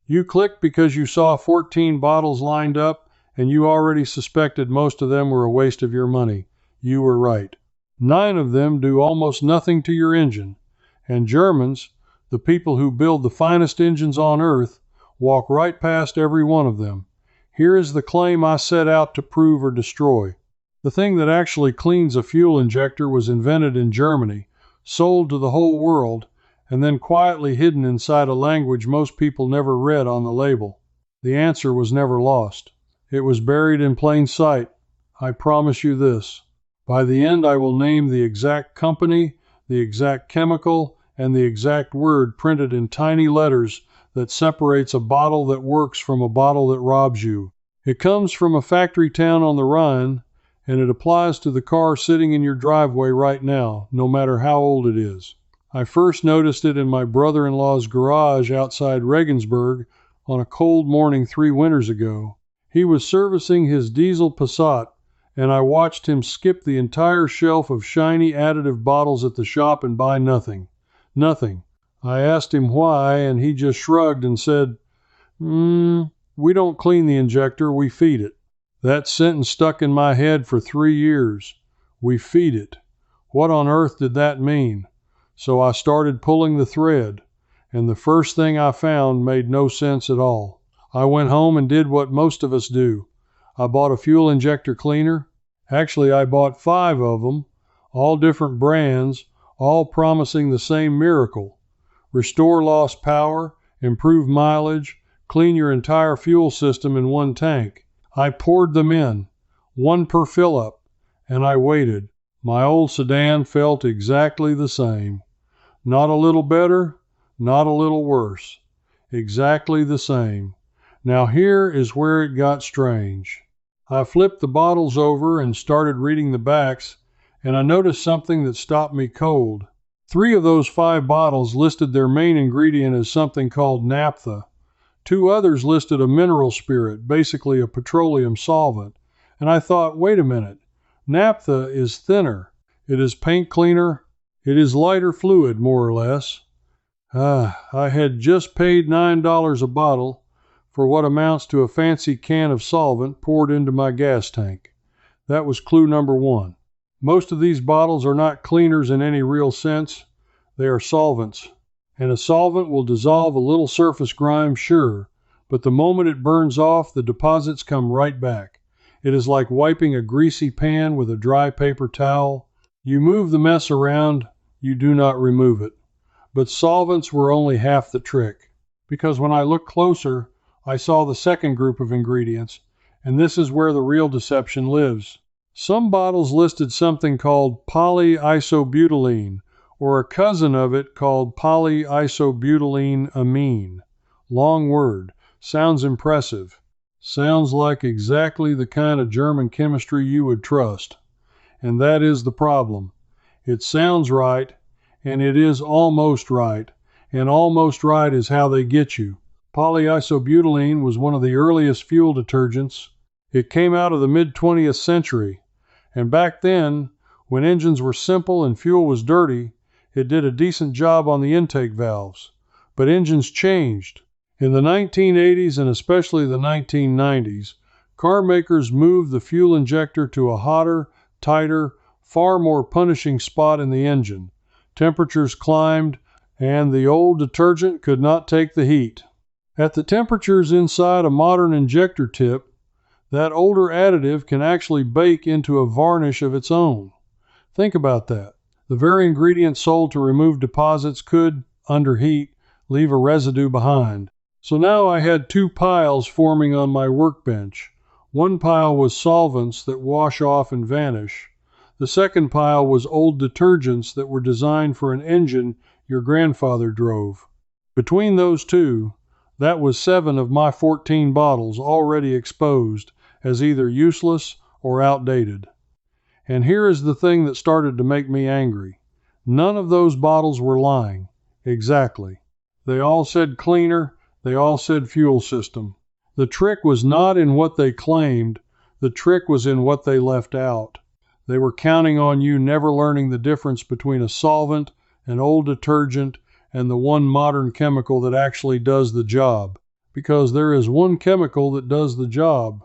You clicked because you saw 14 bottles lined up and you already suspected most of them were a waste of your money. You were right. 9 of them do almost nothing to your engine. And Germans, the people who build the finest engines on earth, walk right past every one of them. Here is the claim I set out to prove or destroy. The thing that actually cleans a fuel injector was invented in Germany, sold to the whole world, and then quietly hidden inside a language most people never read on the label. The answer was never lost. It was buried in plain sight. I promise you this. By the end, I will name the exact company, the exact chemical, and the exact word printed in tiny letters that separates a bottle that works from a bottle that robs you. It comes from a factory town on the Rhine, and it applies to the car sitting in your driveway right now, no matter how old it is. I first noticed it in my brother-in-law's garage outside Regensburg on a cold morning 3 winters ago. He was servicing his diesel Passat, and I watched him skip the entire shelf of shiny additive bottles at the shop and buy nothing. Nothing. I asked him why, and he just shrugged and said, we don't clean the injector, we feed it. That sentence stuck in my head for 3 years. We feed it. What on earth did that mean? So I started pulling the thread, and the first thing I found made no sense at all. I went home and did what most of us do. I bought a fuel injector cleaner. Actually, I bought 5 of them, all different brands, all promising the same miracle. Restore lost power, improve mileage, clean your entire fuel system in one tank. I poured them in, 1 per fill-up, and I waited. My old sedan felt exactly the same. Not a little better, not a little worse. Exactly the same. Now here is where it got strange. I flipped the bottles over and started reading the backs, and I noticed something that stopped me cold. 3 of those 5 bottles listed their main ingredient as something called naphtha. 2 others listed a mineral spirit, basically a petroleum solvent. And I thought, wait a minute, naphtha is thinner. It is paint cleaner. It is lighter fluid, more or less. I had just paid $9 a bottle for what amounts to a fancy can of solvent poured into my gas tank. That was clue number 1. Most of these bottles are not cleaners in any real sense. They are solvents. And a solvent will dissolve a little surface grime, sure, but the moment it burns off, the deposits come right back. It is like wiping a greasy pan with a dry paper towel. You move the mess around, you do not remove it. But solvents were only half the trick, because when I looked closer, I saw the second group of ingredients, and this is where the real deception lives. Some bottles listed something called polyisobutylene, or a cousin of it called polyisobutyleneamine. Long word. Sounds impressive. Sounds like exactly the kind of German chemistry you would trust. And that is the problem. It sounds right, and it is almost right, and almost right is how they get you. Polyisobutylene was one of the earliest fuel detergents. It came out of the mid-20th century, and back then, when engines were simple and fuel was dirty, it did a decent job on the intake valves. But engines changed. In the 1980s and especially the 1990s, car makers moved the fuel injector to a hotter, tighter, far more punishing spot in the engine. Temperatures climbed, and the old detergent could not take the heat. At the temperatures inside a modern injector tip, that older additive can actually bake into a varnish of its own. Think about that. The very ingredient sold to remove deposits could, under heat, leave a residue behind. So now I had 2 piles forming on my workbench. One pile was solvents that wash off and vanish. The second pile was old detergents that were designed for an engine your grandfather drove. Between those 2, that was 7 of my 14 bottles already exposed as either useless or outdated. And here is the thing that started to make me angry. None of those bottles were lying. Exactly. They all said cleaner. They all said fuel system. The trick was not in what they claimed. The trick was in what they left out. They were counting on you never learning the difference between a solvent, an old detergent, and the one modern chemical that actually does the job. because there is one chemical that does the job.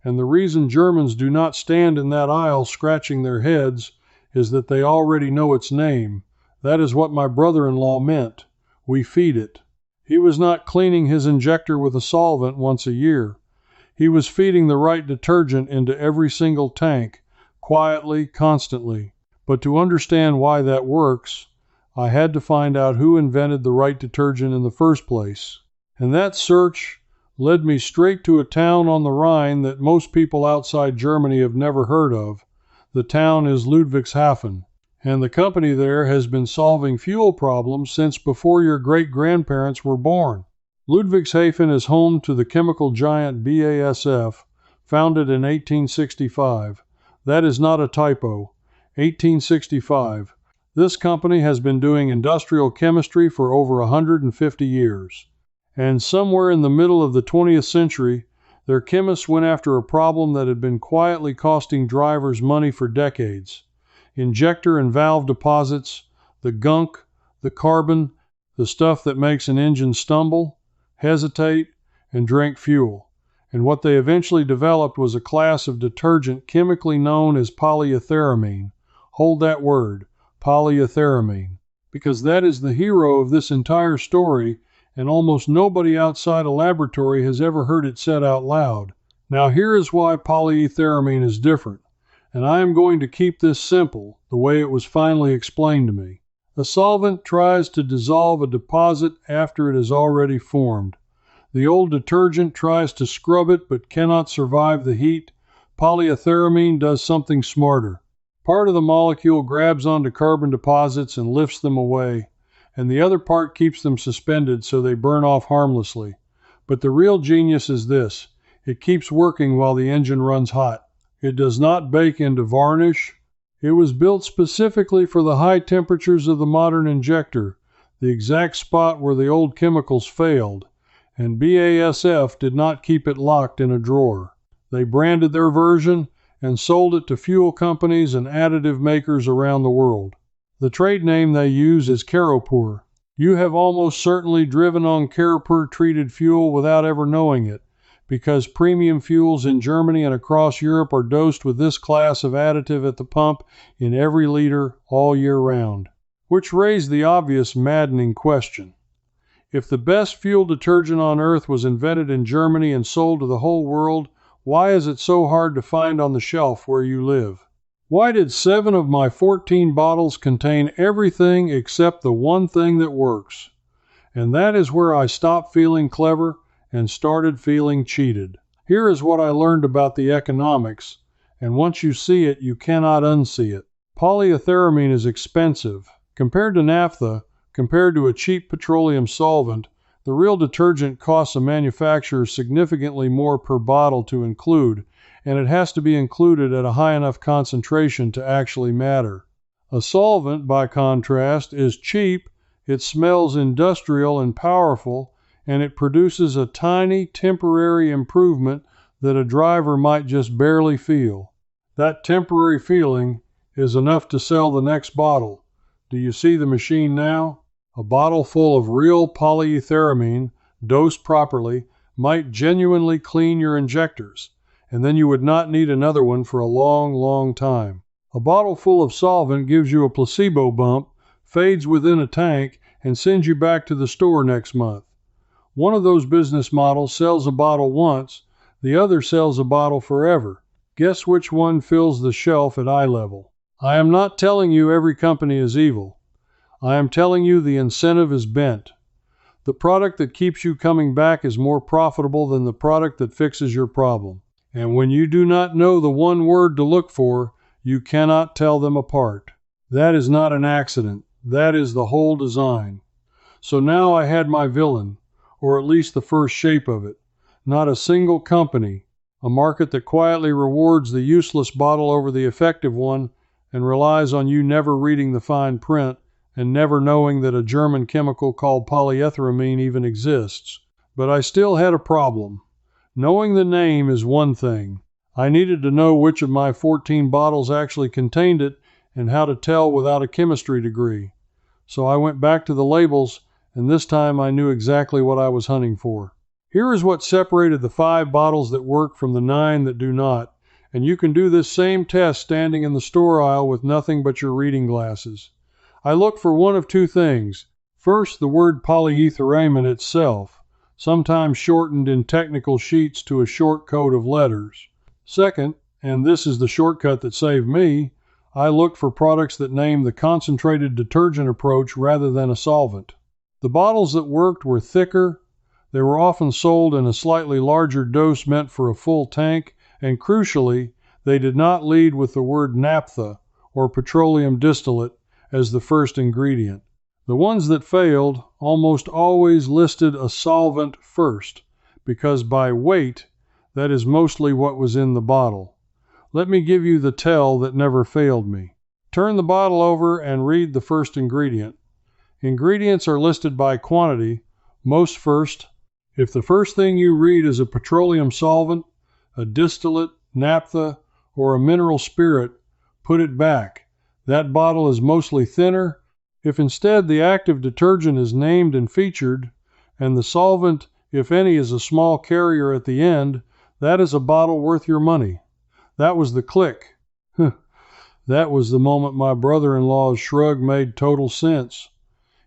And the reason Germans do not stand in that aisle scratching their heads is that they already know its name. That is what my brother-in-law meant. We feed it. He was not cleaning his injector with a solvent once a year. He was feeding the right detergent into every single tank, quietly, constantly. But to understand why that works, I had to find out who invented the right detergent in the first place. And that search led me straight to a town on the Rhine that most people outside Germany have never heard of. The town is Ludwigshafen, and the company there has been solving fuel problems since before your great-grandparents were born. Ludwigshafen is home to the chemical giant BASF, founded in 1865. That is not a typo. 1865. This company has been doing industrial chemistry for over 150 years. And somewhere in the middle of the 20th century, their chemists went after a problem that had been quietly costing drivers money for decades. Injector and valve deposits, the gunk, the carbon, the stuff that makes an engine stumble, hesitate, and drink fuel. And what they eventually developed was a class of detergent chemically known as polyetheramine. Hold that word, polyetheramine, because that is the hero of this entire story, and almost nobody outside a laboratory has ever heard it said out loud. Now here is why polyetheramine is different, and I am going to keep this simple, the way it was finally explained to me. A solvent tries to dissolve a deposit after it is already formed. The old detergent tries to scrub it but cannot survive the heat. Polyetheramine does something smarter. Part of the molecule grabs onto carbon deposits and lifts them away, and the other part keeps them suspended so they burn off harmlessly. But the real genius is this: it keeps working while the engine runs hot. It does not bake into varnish. It was built specifically for the high temperatures of the modern injector, the exact spot where the old chemicals failed, and BASF did not keep it locked in a drawer. They branded their version and sold it to fuel companies and additive makers around the world. The trade name they use is Caropur. You have almost certainly driven on Caropur-treated fuel without ever knowing it, because premium fuels in Germany and across Europe are dosed with this class of additive at the pump in every liter all year round. Which raised the obvious maddening question. If the best fuel detergent on earth was invented in Germany and sold to the whole world, why is it so hard to find on the shelf where you live? Why did 7 of my 14 bottles contain everything except the one thing that works? And that is where I stopped feeling clever and started feeling cheated. Here is what I learned about the economics, and once you see it, you cannot unsee it. Polyetheramine is expensive. Compared to naphtha, compared to a cheap petroleum solvent, the real detergent costs a manufacturer significantly more per bottle to include, and it has to be included at a high enough concentration to actually matter. A solvent, by contrast, is cheap, it smells industrial and powerful, and it produces a tiny, temporary improvement that a driver might just barely feel. That temporary feeling is enough to sell the next bottle. Do you see the machine now? A bottle full of real polyetheramine, dosed properly, might genuinely clean your injectors, and then you would not need another one for a long, long time. A bottle full of solvent gives you a placebo bump, fades within a tank, and sends you back to the store next month. One of those business models sells a bottle once, the other sells a bottle forever. Guess which one fills the shelf at eye level? I am not telling you every company is evil. I am telling you the incentive is bent. The product that keeps you coming back is more profitable than the product that fixes your problem. And when you do not know the one word to look for, you cannot tell them apart. That is not an accident. That is the whole design. So now I had my villain, or at least the first shape of it. Not a single company. A market that quietly rewards the useless bottle over the effective one and relies on you never reading the fine print and never knowing that a German chemical called polyetheramine even exists. But I still had a problem. Knowing the name is one thing. I needed to know which of my 14 bottles actually contained it and how to tell without a chemistry degree. So I went back to the labels, and this time I knew exactly what I was hunting for. Here is what separated the 5 bottles that work from the 9 that do not, and you can do this same test standing in the store aisle with nothing but your reading glasses. I look for one of 2 things. First, the word polyetheramine itself, sometimes shortened in technical sheets to a short code of letters. Second, and this is the shortcut that saved me, I looked for products that named the concentrated detergent approach rather than a solvent. The bottles that worked were thicker, they were often sold in a slightly larger dose meant for a full tank, and crucially, they did not lead with the word naphtha, or petroleum distillate, as the first ingredient. The ones that failed almost always listed a solvent first, because by weight, that is mostly what was in the bottle. Let me give you the tell that never failed me. Turn the bottle over and read the first ingredient. Ingredients are listed by quantity, most first. If the first thing you read is a petroleum solvent, a distillate, naphtha, or a mineral spirit, put it back. That bottle is mostly thinner. If instead the active detergent is named and featured, and the solvent, if any, is a small carrier at the end, that is a bottle worth your money. That was the click. That was the moment my brother-in-law's shrug made total sense.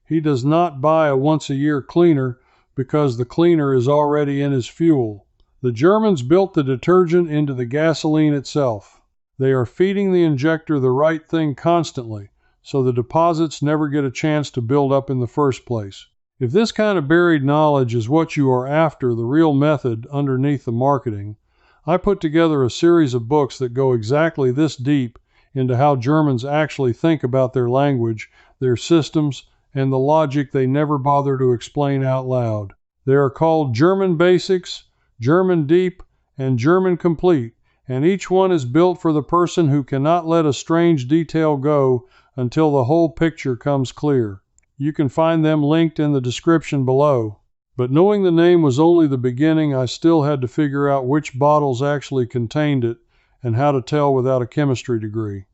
He does not buy a once-a-year cleaner because the cleaner is already in his fuel. The Germans built the detergent into the gasoline itself. They are feeding the injector the right thing constantly, so the deposits never get a chance to build up in the first place. If this kind of buried knowledge is what you are after, the real method underneath the marketing, I put together a series of books that go exactly this deep into how Germans actually think about their language, their systems, and the logic they never bother to explain out loud. They are called German Basics, German Deep, and German Complete, and each one is built for the person who cannot let a strange detail go until the whole picture comes clear. You can find them linked in the description below. But knowing the name was only the beginning, I still had to figure out which bottles actually contained it and how to tell without a chemistry degree.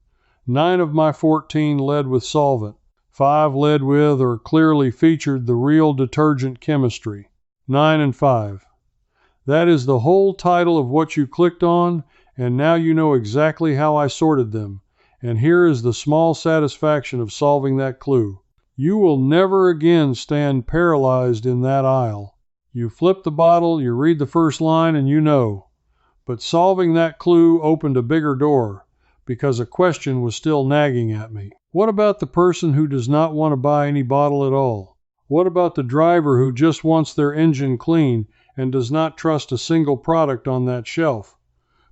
9 of my 14 led with solvent. 5 led with or clearly featured the real detergent chemistry. 9 and 5. That is the whole title of what you clicked on, and now you know exactly how I sorted them. And here is the small satisfaction of solving that clue. You will never again stand paralyzed in that aisle. You flip the bottle, you read the first line, and you know. But solving that clue opened a bigger door, because a question was still nagging at me. What about the person who does not want to buy any bottle at all? What about the driver who just wants their engine clean and does not trust a single product on that shelf?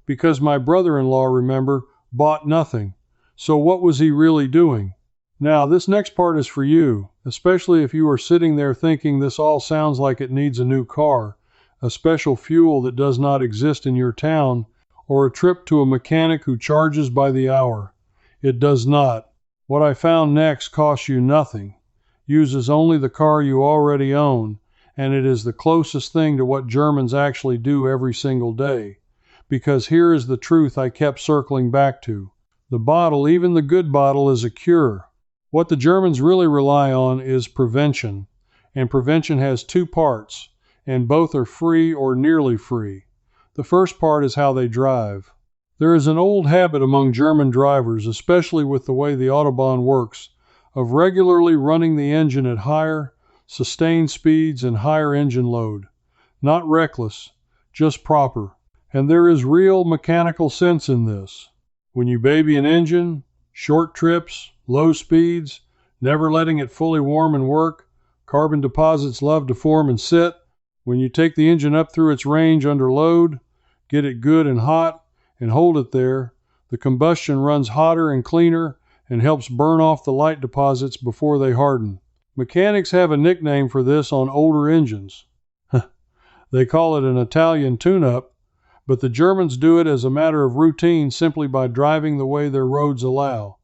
Because my brother-in-law, remember, bought nothing. So what was he really doing? Now, this next part is for you, especially if you are sitting there thinking this all sounds like it needs a new car, a special fuel that does not exist in your town, or a trip to a mechanic who charges by the hour. It does not. What I found next costs you nothing, uses only the car you already own, and it is the closest thing to what Germans actually do every single day. Because here is the truth I kept circling back to. The bottle, even the good bottle, is a cure. What the Germans really rely on is prevention, and prevention has 2 parts, and both are free or nearly free. The first part is how they drive. There is an old habit among German drivers, especially with the way the Autobahn works, of regularly running the engine at higher, sustained speeds and higher engine load. Not reckless, just proper. And there is real mechanical sense in this. When you baby an engine, short trips, low speeds, never letting it fully warm and work, carbon deposits love to form and sit. When you take the engine up through its range under load, get it good and hot, and hold it there, the combustion runs hotter and cleaner and helps burn off the light deposits before they harden. Mechanics have a nickname for this on older engines. They call it an Italian tune-up, but the Germans do it as a matter of routine simply by driving the way their roads allow.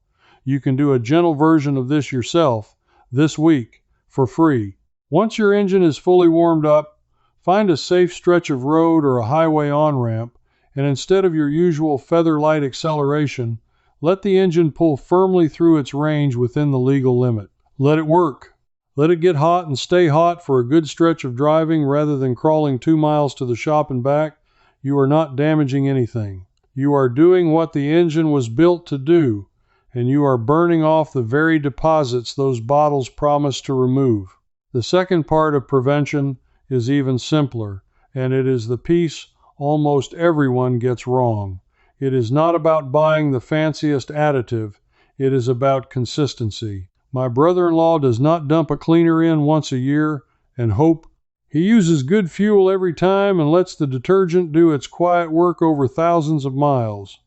You can do a gentle version of this yourself this week for free. Once your engine is fully warmed up, find a safe stretch of road or a highway on-ramp, and instead of your usual feather-light acceleration, let the engine pull firmly through its range within the legal limit. Let it work. Let it get hot and stay hot for a good stretch of driving rather than crawling 2 miles to the shop and back. You are not damaging anything. You are doing what the engine was built to do, and you are burning off the very deposits those bottles promise to remove. The second part of prevention is even simpler, and it is the piece almost everyone gets wrong. It is not about buying the fanciest additive. It is about consistency. My brother-in-law does not dump a cleaner in once a year and hope. He uses good fuel every time and lets the detergent do its quiet work over thousands of miles.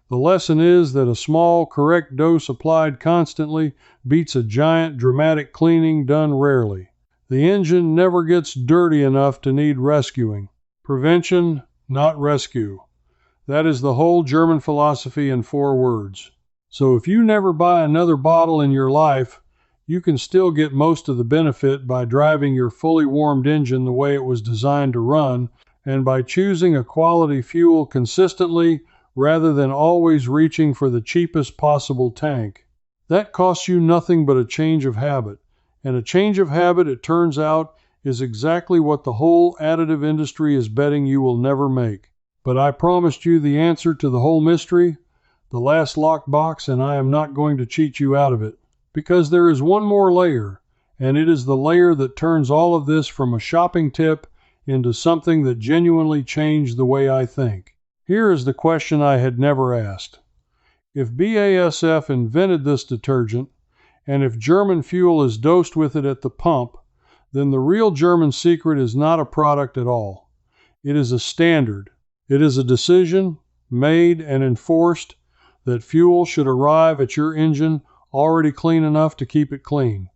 The lesson is that a small, correct dose applied constantly beats a giant, dramatic cleaning done rarely. The engine never gets dirty enough to need rescuing. Prevention, not rescue. That is the whole German philosophy in 4 words. So if you never buy another bottle in your life, you can still get most of the benefit by driving your fully warmed engine the way it was designed to run, and by choosing a quality fuel consistently rather than always reaching for the cheapest possible tank. That costs you nothing but a change of habit. And a change of habit, it turns out, is exactly what the whole additive industry is betting you will never make. But I promised you the answer to the whole mystery, the last locked box, and I am not going to cheat you out of it. Because there is one more layer, and it is the layer that turns all of this from a shopping tip into something that genuinely changed the way I think. Here is the question I had never asked. If BASF invented this detergent, and if German fuel is dosed with it at the pump, then the real German secret is not a product at all. It is a standard. It is a decision, made and enforced, that fuel should arrive at your engine already clean enough to keep it clean.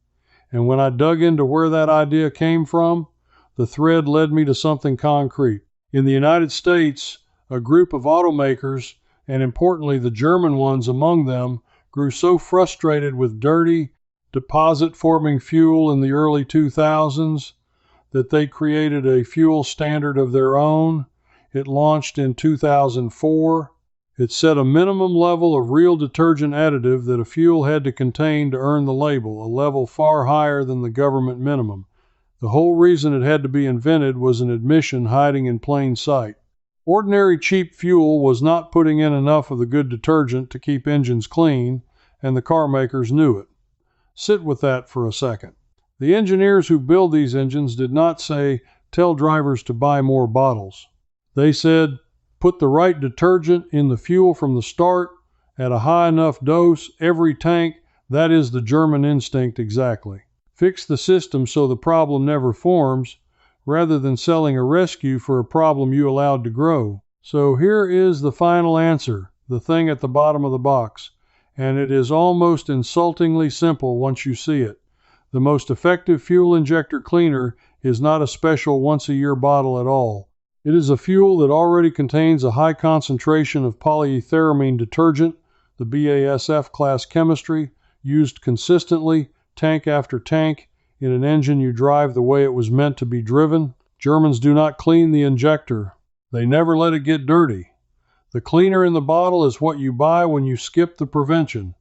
And when I dug into where that idea came from, the thread led me to something concrete. In the United States, a group of automakers, and importantly the German ones among them, grew so frustrated with dirty, deposit-forming fuel in the early 2000s that they created a fuel standard of their own. It launched in 2004. It set a minimum level of real detergent additive that a fuel had to contain to earn the label, a level far higher than the government minimum. The whole reason it had to be invented was an admission hiding in plain sight. Ordinary cheap fuel was not putting in enough of the good detergent to keep engines clean, and the car makers knew it. Sit with that for a second. The engineers who build these engines did not say, tell drivers to buy more bottles. They said, put the right detergent in the fuel from the start, at a high enough dose, every tank. That is the German instinct exactly. Fix the system so the problem never forms, rather than selling a rescue for a problem you allowed to grow. So here is the final answer, the thing at the bottom of the box. And it is almost insultingly simple once you see it. The most effective fuel injector cleaner is not a special once-a-year bottle at all. It is a fuel that already contains a high concentration of polyetheramine detergent, the BASF class chemistry, used consistently, tank after tank, in an engine you drive the way it was meant to be driven. Germans do not clean the injector. They never let it get dirty. The cleaner in the bottle is what you buy when you skip the prevention.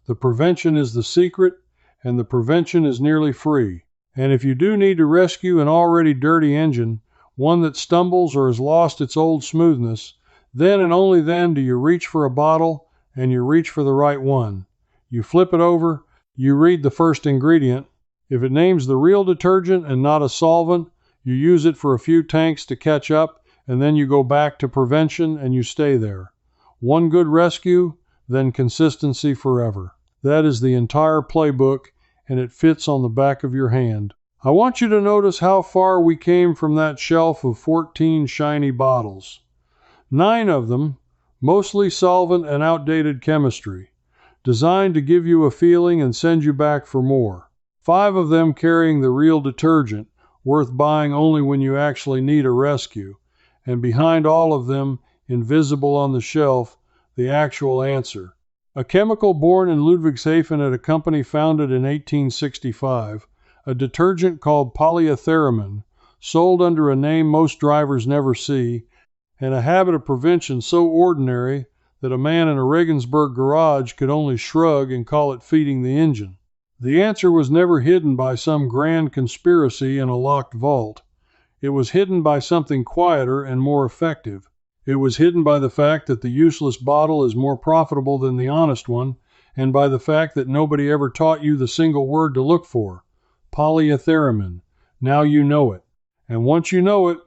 The prevention is the secret, and the prevention is nearly free. And if you do need to rescue an already dirty engine, one that stumbles or has lost its old smoothness, then and only then do you reach for a bottle, and you reach for the right one. You flip it over, you read the first ingredient. If it names the real detergent and not a solvent, you use it for a few tanks to catch up, and then you go back to prevention and you stay there. One good rescue, then consistency forever. That is the entire playbook, and it fits on the back of your hand. I want you to notice how far we came from that shelf of 14 shiny bottles. 9 of them, mostly solvent and outdated chemistry, designed to give you a feeling and send you back for more. 5 of them carrying the real detergent, worth buying only when you actually need a rescue. And behind all of them, invisible on the shelf, the actual answer. A chemical born in Ludwigshafen at a company founded in 1865, a detergent called polyetheramine, sold under a name most drivers never see, and a habit of prevention so ordinary that a man in a Regensburg garage could only shrug and call it feeding the engine. The answer was never hidden by some grand conspiracy in a locked vault. It was hidden by something quieter and more effective. It was hidden by the fact that the useless bottle is more profitable than the honest one, and by the fact that nobody ever taught you the single word to look for: polyetheramine. Now you know it. And once you know it,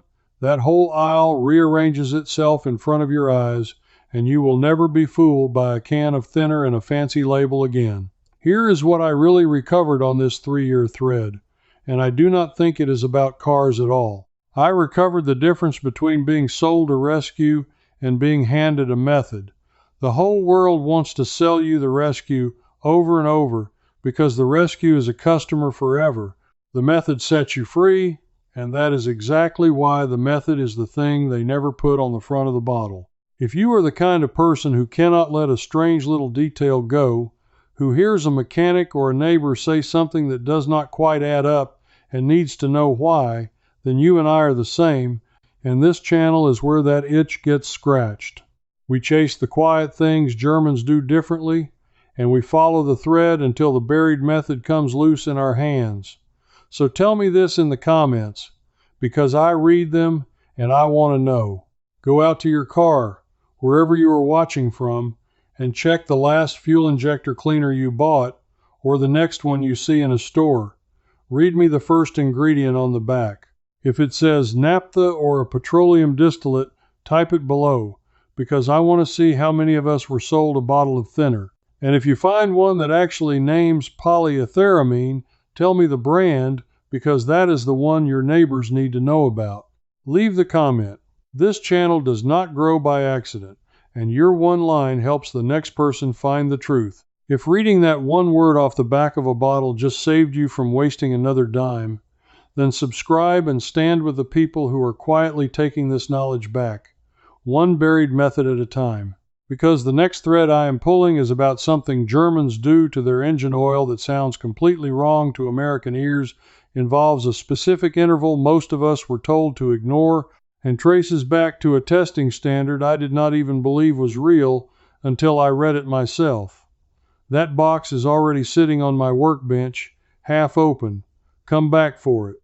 that whole aisle rearranges itself in front of your eyes, and you will never be fooled by a can of thinner and a fancy label again. Here is what I really recovered on this 3-year thread, and I do not think it is about cars at all. I recovered the difference between being sold a rescue and being handed a method. The whole world wants to sell you the rescue over and over because the rescue is a customer forever. The method sets you free, and that is exactly why the method is the thing they never put on the front of the bottle. If you are the kind of person who cannot let a strange little detail go, who hears a mechanic or a neighbor say something that does not quite add up and needs to know why, then you and I are the same, and this channel is where that itch gets scratched. We chase the quiet things Germans do differently, and we follow the thread until the buried method comes loose in our hands. So tell me this in the comments, because I read them and I want to know. Go out to your car, wherever you are watching from, and check the last fuel injector cleaner you bought, or the next one you see in a store. Read me the first ingredient on the back. If it says naphtha or a petroleum distillate, type it below, because I want to see how many of us were sold a bottle of thinner. And if you find one that actually names polyetheramine, tell me the brand, because that is the one your neighbors need to know about. Leave the comment. This channel does not grow by accident, and your one line helps the next person find the truth. If reading that one word off the back of a bottle just saved you from wasting another dime, then subscribe and stand with the people who are quietly taking this knowledge back, one buried method at a time. Because the next thread I am pulling is about something Germans do to their engine oil that sounds completely wrong to American ears, involves a specific interval most of us were told to ignore, and traces back to a testing standard I did not even believe was real until I read it myself. That box is already sitting on my workbench, half open. Come back for it.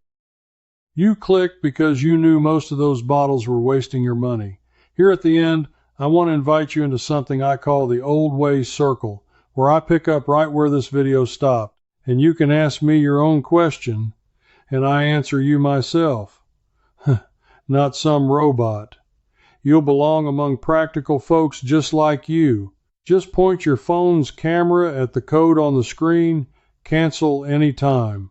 You clicked because you knew most of those bottles were wasting your money. Here at the end, I want to invite you into something I call the Old Ways Circle, where I pick up right where this video stopped, and you can ask me your own question, and I answer you myself. Not some robot. You'll belong among practical folks just like you. Just point your phone's camera at the code on the screen, cancel anytime.